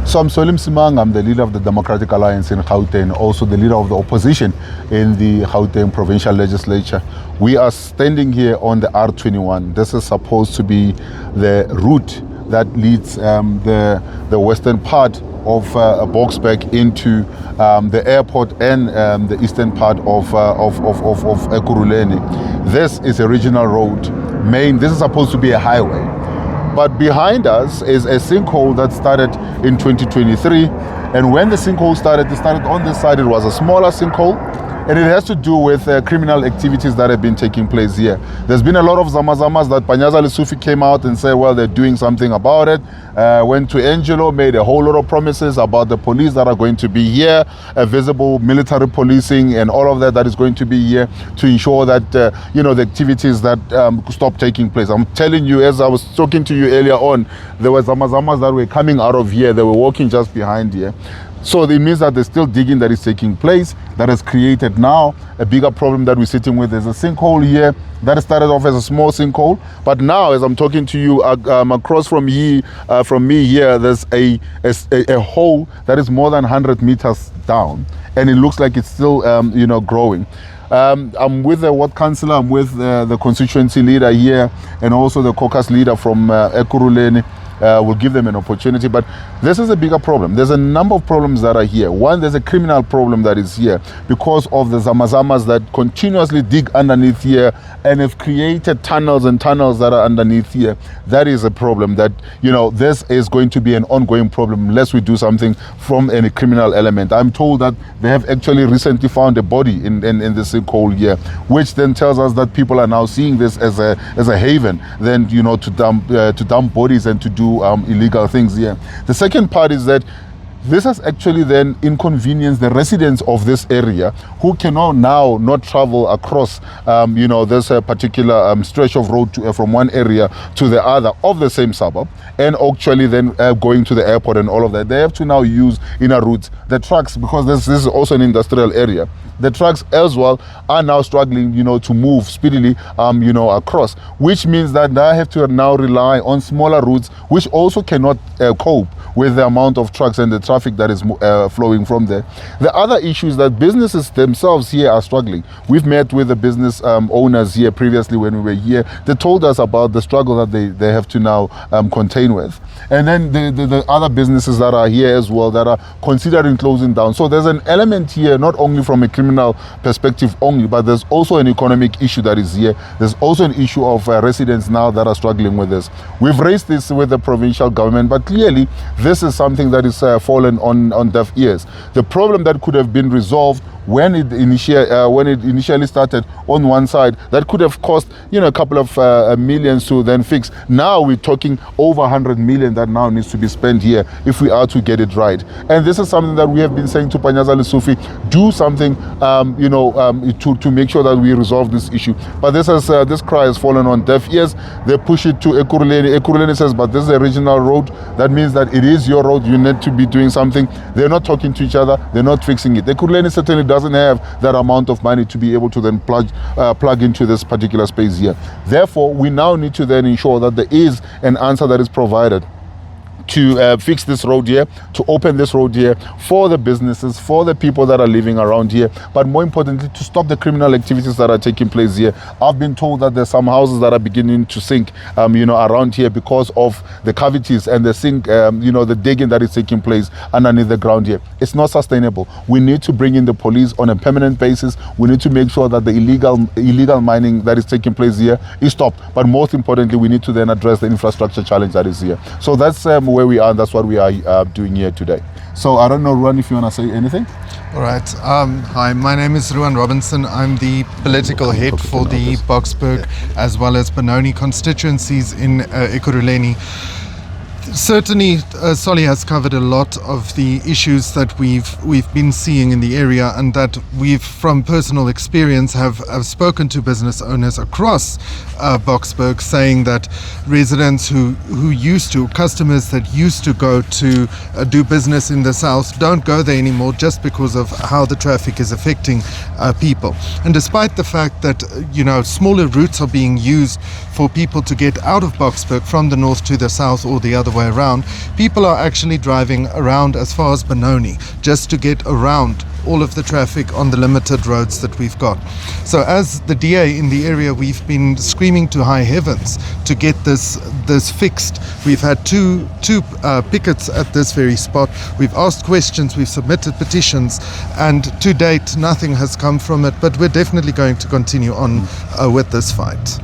So I'm Solim Simang, I'm the leader of the Democratic Alliance in Gauteng, also the leader of the opposition in the Gauteng provincial legislature. We are standing here on the R21. This is supposed to be the route that leads the western part of Boksburg into the airport and the eastern part of Ekurhuleni. This is a regional road. This is supposed to be a highway. But behind us is a sinkhole that started in 2023. And when the sinkhole started, it started on this side. It was a smaller sinkhole. And it has to do with criminal activities that have been taking place here. There's been a lot of zama-zamas that Panyaza Lesufi came out and said, well, they're doing something about it. Went to Angelo, made a whole lot of promises about the police that are going to be here, visible military policing and all of that is going to be here to ensure that, the activities that stop taking place. I'm telling you, as I was talking to you earlier on, there were zama-zamas that were coming out of here. They were walking just behind here. So it means that there's still digging that is taking place that has created now a bigger problem that we're sitting with. There's a sinkhole here that started off as a small sinkhole, but now as I'm talking to you across from me here, there's a hole that is more than 100 meters down, and it looks like it's still growing. I'm with the ward councillor, I'm with the constituency leader here, and also the caucus leader from Ekurhuleni. We'll give them an opportunity, but this is a bigger problem. There's a number of problems that are here. One, there's a criminal problem that is here because of the zama-zamas that continuously dig underneath here and have created tunnels and tunnels that are underneath here. That is a problem that, this is going to be an ongoing problem unless we do something from any criminal element. I'm told that they have actually recently found a body in the sinkhole here, which then tells us that people are now seeing this as a haven, then, to dump bodies and to do illegal things here. The second part is that this has actually then inconvenienced the residents of this area who cannot now not travel across, this particular stretch of road from one area to the other of the same suburb, and actually then going to the airport and all of that. They have to now use inner routes. The trucks, because this is also an industrial area, the trucks as well are now struggling, to move speedily, across, which means that they have to now rely on smaller routes, which also cannot cope with the amount of trucks and the traffic that is flowing from there. The other issue is that businesses themselves here are struggling. We've met with the business owners here previously when we were here. They told us about the struggle that they have to now contain with. And then the other businesses that are here as well that are considering closing down. So there's an element here, not only from a criminal perspective only, but there's also an economic issue that is here. There's also an issue of residents now that are struggling with this. We've raised this with the provincial government, but clearly this is something that is fallen on deaf ears. The problem that could have been resolved when it initially started on one side, that could have cost a couple of millions to then fix. Now we're talking over 100 million that now needs to be spent here if we are to get it right. And this is something that we have been saying to Panyaza Lesufi, do something to make sure that we resolve this issue. But this cry has fallen on deaf ears. They push it to Ekurhuleni. Ekurhuleni says, but this is a regional road. That means that it is your road. You need to be doing something. They're not talking to each other. They're not fixing it. Ekurhuleni certainly doesn't have that amount of money to be able to then plug into this particular space here. Therefore, we now need to then ensure that there is an answer that is provided to fix this road here, to open this road here for the businesses, for the people that are living around here, but more importantly, to stop the criminal activities that are taking place here. I've been told that there's some houses that are beginning to sink, around here because of the cavities and the digging that is taking place underneath the ground here. It's not sustainable. We need to bring in the police on a permanent basis. We need to make sure that the illegal mining that is taking place here is stopped. But most importantly, we need to then address the infrastructure challenge that is here. So that's where we are, and that's what we are doing here today. So I don't know, Ruan, if you want to say anything. All right. Hi, my name is Ruan Robinson. I'm the political head for the Boksburg as well as Benoni constituencies in Ekurhuleni. Certainly, Solly has covered a lot of the issues that we've been seeing in the area, and that we've, from personal experience, have spoken to business owners across Boksburg, saying that residents customers that used to go to do business in the south don't go there anymore just because of how the traffic is affecting people. And despite the fact that smaller routes are being used for people to get out of Boksburg from the north to the south or the other way way around. People are actually driving around as far as Benoni just to get around all of the traffic on the limited roads that we've got. So as the DA in the area, we've been screaming to high heavens to get this fixed. We've had two pickets at this very spot. We've asked questions, we've submitted petitions, and to date nothing has come from it, but we're definitely going to continue on with this fight.